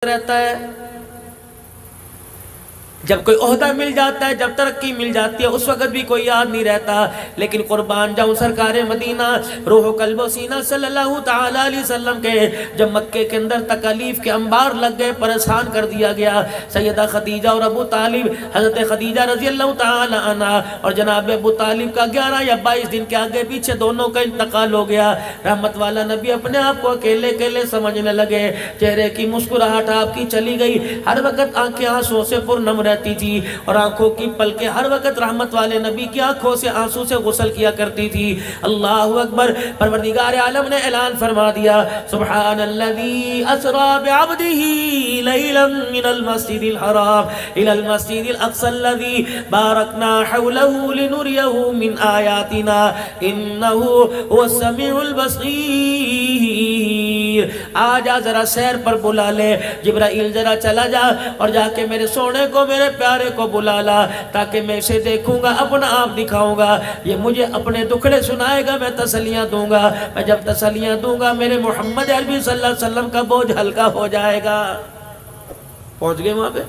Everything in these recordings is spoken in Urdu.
رہتا ہے، جب کوئی عہدہ مل جاتا ہے، جب ترقی مل جاتی ہے، اس وقت بھی کوئی یاد نہیں رہتا. لیکن قربان جاؤں سرکار مدینہ روح و قلب و سینہ صلی اللہ تعالیٰ علیہ وسلم کے جب مکے کے اندر تکالیف کے انبار لگ گئے، پریشان کر دیا گیا. سیدہ خدیجہ اور ابو طالب، حضرت خدیجہ رضی اللہ تعالیٰ عنہ اور جناب ابو طالب کا 11 یا 22 دن کے آگے پیچھے دونوں کا انتقال ہو گیا. رحمت والا نبی اپنے آپ کو اکیلے اکیلے سمجھنے لگے. چہرے کی مسکراہٹ آپ کی چلی گئی، ہر وقت آنکھیں آنسوں سے پرنم رہتی تھی، اور آنکھوں کی پلکیں ہر وقت رحمت والے نبی کی آنکھوں سے آنسو سے غسل کیا کرتی تھی. اللہ اکبر. پروردگار عالم نے اعلان فرما دیا، سبحان الذی اسری بعبدہ لیلا من المسجد الحرام الی المسجد الاقصی الذی بارکنا حولہ لنریہ من آیاتنا انہ هو السمیع البصیر. آجا ذرا سیر پر بلا لے جبرائیل، ذرا چلا جا اور جا کے میرے سونے کو، میرے پیارے کو بلا لا، تاکہ میں اسے دیکھوں گا، اپنا آپ دکھاؤں گا، یہ مجھے اپنے دکھڑے سنائے گا، میں تسلیاں دوں گا. میں جب تسلیاں دوں گا میرے محمد عربی صلی اللہ علیہ وسلم کا بوجھ ہلکا ہو جائے گا. پہنچ گئے وہاں پہ.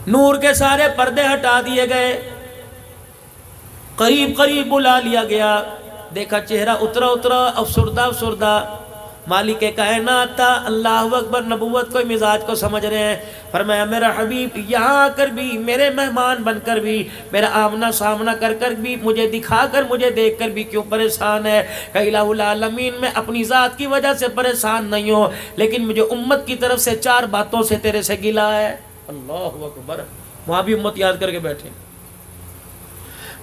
نور کے سارے پردے ہٹا دیے گئے، قریب قریب بلا لیا گیا. دیکھا چہرہ اترا افسردہ افسردہ. مالک کائنات تھا، اللہ اکبر، نبوت کو مزاج کو سمجھ رہے ہیں. فرمایا میرا حبیب یہاں آ کر بھی، میرے مہمان بن کر بھی، میرا آمنا سامنا کر کر بھی، مجھے دکھا کر، مجھے دیکھ کر بھی کیوں پریشان ہے؟ کہ الہ العالمین میں اپنی ذات کی وجہ سے پریشان نہیں ہو، لیکن مجھے امت کی طرف سے 4 باتوں سے تیرے سے گلا ہے. اللہ اکبر. وہاں بھی امت یاد کر کے بیٹھے.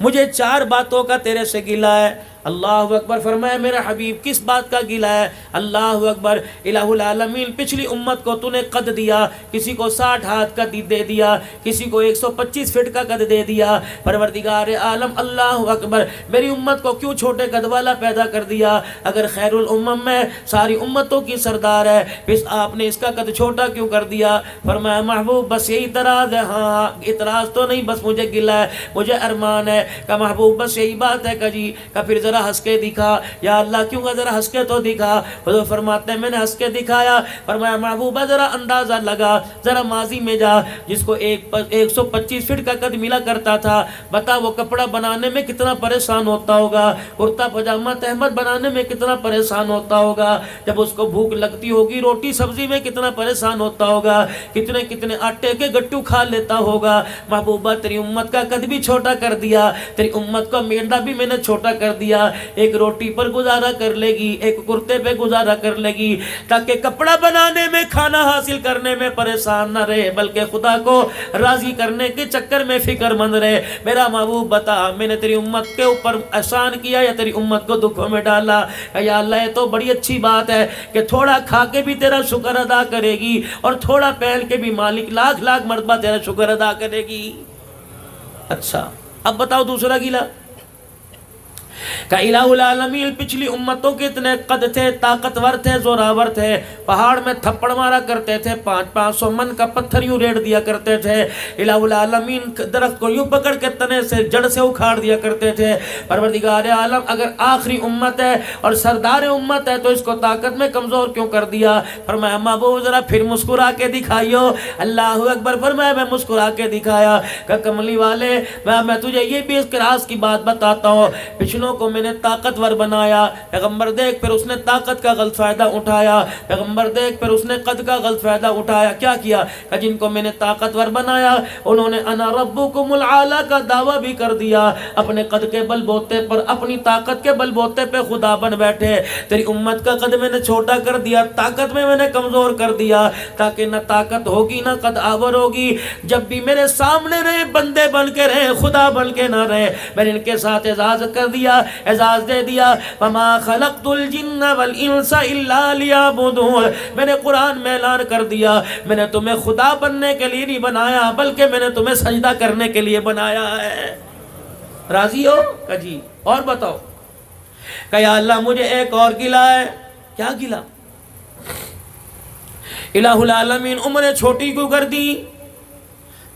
مجھے 4 باتوں کا تیرے سے گلا ہے. اللہ اکبر. فرمایا میرا حبیب کس بات کا گلا ہے؟ اللہ اکبر. الہ العالمین پچھلی امت کو تو نے قد دیا، کسی کو 60 ہاتھ کا دے دیا، کسی کو 125 فٹ کا قد دے دیا. پروردگار عالم اللہ اکبر، میری امت کو کیوں چھوٹے قد والا پیدا کر دیا؟ اگر خیر الامم میں ساری امتوں کی سردار ہے، پس آپ نے اس کا قد چھوٹا کیوں کر دیا؟ فرمایا محبوب بس یہی اعتراض ہے. ہاں اعتراض تو نہیں، بس مجھے گلا ہے، مجھے ارمان ہے. کہ محبوب بس یہی بات ہے کہ جی، کہ پھر ذرا ہنس کے دکھا. یا اللہ کیوں گا، ذرا ہنس کے تو دکھا. حضور فرماتے ہیں میں نے ہنس کے دکھایا. فرمایا محبوبہ ذرا اندازہ لگا، ذرا ماضی میں جا. جس کو 125 فٹ کا قد ملا کرتا تھا، بتا وہ کپڑا بنانے میں کتنا پریشان ہوتا ہوگا، کرتا پجامہ تہمت بنانے میں کتنا پریشان ہوتا ہوگا. جب اس کو بھوک لگتی ہوگی روٹی سبزی میں کتنا پریشان ہوتا ہوگا، کتنے کتنے آٹے کے گٹو کھا لیتا ہوگا. محبوبہ تیری امت کا قد بھی چھوٹا کر دیا، تیری امت کو میدہ بھی میں نے چھوٹا کر دیا. ایک روٹی پر گزارا کر لے گی، ایک کرتے پہ گزارا کر لے گی، تاکہ کپڑا بنانے میں، کھانا حاصل کرنے میں پریشان نہ رہے، بلکہ خدا کو راضی کرنے کے چکر میں فکر مند رہے. میرا محبوب بتا، میں نے تیری امت کے اوپر احسان کیا یا تیری امت کو دکھوں میں ڈالا؟ یا اللہ یہ تو بڑی اچھی بات ہے کہ تھوڑا کھا کے بھی تیرا شکر ادا کرے گی، اور تھوڑا پہن کے بھی مالک لاکھ لاکھ مرتبہ تیرا شکر ادا کرے گی. اچھا اب بتاؤ دوسرا گیلا. کہ الہ العالمین پچھلی امتوں کے اتنے قد تھے، طاقتور تھے، زوراور تھے، پہاڑ میں تھپڑ مارا کرتے تھے، 500 من کا پتھر یوں ریڑ دیا کرتے تھے. الہ العالمین درخت کو یوں پکڑ کے تنے سے، جڑ سے اکھاڑ دیا کرتے تھے. پروردگار عالم اگر آخری امت ہے اور سردار امت ہے تو اس کو طاقت میں کمزور کیوں کر دیا؟ فرمایا محبوب ذرا پھر مسکرا کے دکھائیو. اللہ اکبر. فرمایا میں مسکرا کے دکھایا. کہ کملی والے میں تجھے یہ بھی اس راز کی بات بتاتا ہوں، پچھلوں کو میں نے طاقتور بنایا، پیغمبر دیکھ پھر اس نے طاقت کا غلط فائدہ اٹھایا، پیغمبر دیکھ پھر اس نے قد کا غلط فائدہ اٹھایا. کیا کیا؟ کہ جن کو میں نے طاقتور بنایا انہوں نے انا ربکم العالی کا دعویٰ بھی کر دیا، اپنے قد کے بل بوتے پر، اپنی طاقت کے بل بوتے پہ خدا بن بیٹھے. تیری امت کا قد میں نے چھوٹا کر دیا، طاقت میں نے کمزور کر دیا، تاکہ نہ طاقت ہوگی نہ قد آور ہوگی. جب بھی میرے سامنے رہے بندے بن کے رہے، خدا بن کے نہ رہے. میں نے ان کے ساتھ اعزاز کر دیا، اعزاز دے دیا. وما خلقت الجن والانس الا لیعبدون. میں نے قرآن میں اعلان کر دیا، میں نے تمہیں خدا بننے کے لیے نہیں بنایا، بلکہ میں نے تمہیں سجدہ کرنے کے لیے بنایا ہے. راضی ہو؟ کہ جی. اور بتاؤ. کہ یا اللہ مجھے ایک اور گلا ہے. کیا گلا؟ الہ العالمین عمریں چھوٹی کیوں کر دی؟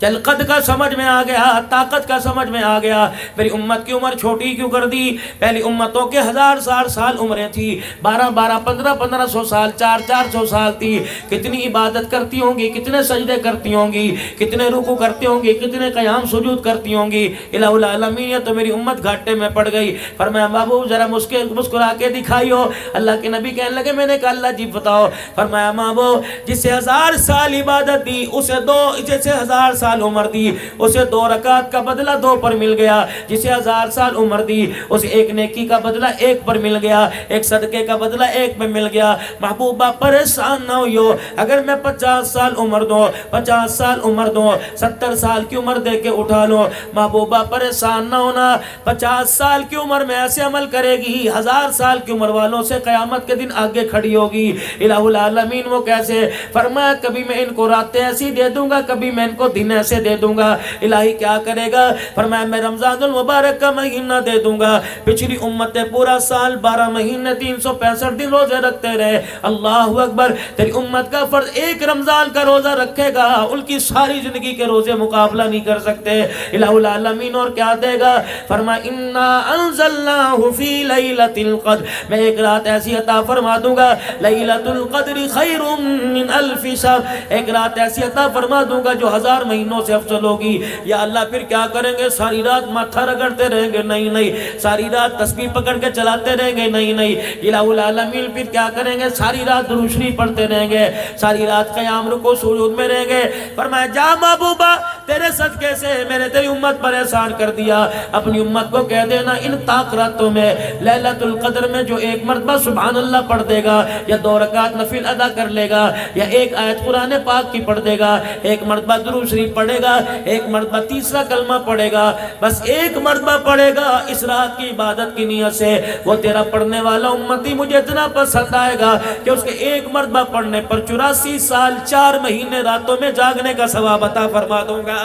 چل قد کا سمجھ میں آ گیا، طاقت کا سمجھ میں آ گیا، میری امت کی عمر چھوٹی کیوں کر دی؟ پہلی امتوں کے 1000 سال عمریں تھی، 1500 سال، 400 سال تھی، کتنی عبادت کرتی ہوں گی، کتنے سجدے کرتی ہوں گی، کتنے رکوع کرتی ہوں گی، کتنے قیام سجود کرتی ہوں گی۔ الہ العالمین، تو میری امت گھاٹے میں پڑ گئی۔ فرمایا محبوب ذرا مسکرا کے دکھائیو۔ اللہ کے نبی کہنے لگے، میں نے کہا اللہ جی بتاؤ۔ فرمایا محبوب جسے 1000 سال عبادت دی، اسے 1000 سال عمر دی، اسے 2 رکعت کا بدلہ 2 پر مل گیا۔ جسے 1000 سال عمر دی، اسے 1 نیکی کا بدلہ 1 پر مل گیا، 1 صدقے کا بدلہ 1 پر مل گیا۔ محبوبہ پریشان نہ ہوئیو، اگر میں 50 سال عمر دوں، 50 سال عمر دوں، 70 سال کی عمر دے کے اٹھا لو، محبوبہ پریشان نہ ہونا۔ 50 سال کی عمر میں ایسے عمل کرے گی، 1000 سال کی عمر والوں سے قیامت کے دن آگے کھڑی ہوگی۔ الہ العالمین، وہ کیسے؟ فرمایا کبھی میں ان کو راتیں ایسی دے دوں گا، کبھی میں ان کو دن ایسے دے دوں گا۔ الہی کیا کرے گا؟ فرمایا میں رمضان المبارک کا مہینہ دے دوں گا۔ پچھلی امتیں پورا سال 12 مہینے 365 دن روزے رکھتے رہے، اللہ اکبر، تیری امت کا فرض ایک رمضان کا روزہ رکھے گا، ان کی ساری زندگی کے روزے مقابلہ نہیں کر سکتے۔ الہ العالمین اور کیا دے گا؟ فرمایا انا انزلناہ فی لیلۃ القدر، میں ایک رات ایسی عطا فرما دوں گا، لیلۃ القدر خیر من الف شہر، ایک رات ایسی عطا فرما دوں گا جو 1000 مہینوں سے افضل ہوگی۔ یا اللہ پھر کیا کریں گے؟ ساری رات ماتھا رگڑتے رہیں گے؟ نہیں نہیں۔ ساری رات تسبیح پکڑ کے چلاتے رہیں گے؟ نہیں نہیں۔ الہ العالمین پھر کیا کریں گے؟ ساری رات درود شریف پڑھتے رہیں گے، ساری رات قیام رکوع سجود میں رہیں گے۔ فرمایا جا محبوبہ، تیرے صدقے سے میں نے تیری امت پر احسان کر دیا، اپنی امت کو کہہ دینا ان طاق راتوں میں لیلۃ القدر میں جو 1 مرتبہ سبحان اللہ پڑھ دے گا، یا 2 رکعت نفل ادا کر لے گا، یا 1 آیت قرآن پاک کی پڑھ دے گا، 1 مرتبہ درود شریف پڑھے گا، 1 مرتبہ تیسرا کلمہ پڑھے گا، بس 1 مرتبہ پڑھے گا اس رات کی عبادت کی نیت سے، وہ تیرا پڑھنے والا امتی مجھے اتنا پسند آئے گا کہ اس کے 1 مرتبہ پڑھنے پر 84 سال 4 مہینے راتوں میں جاگنے کا ثواب عطا فرما دوں گا۔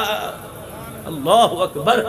اللہ اکبر۔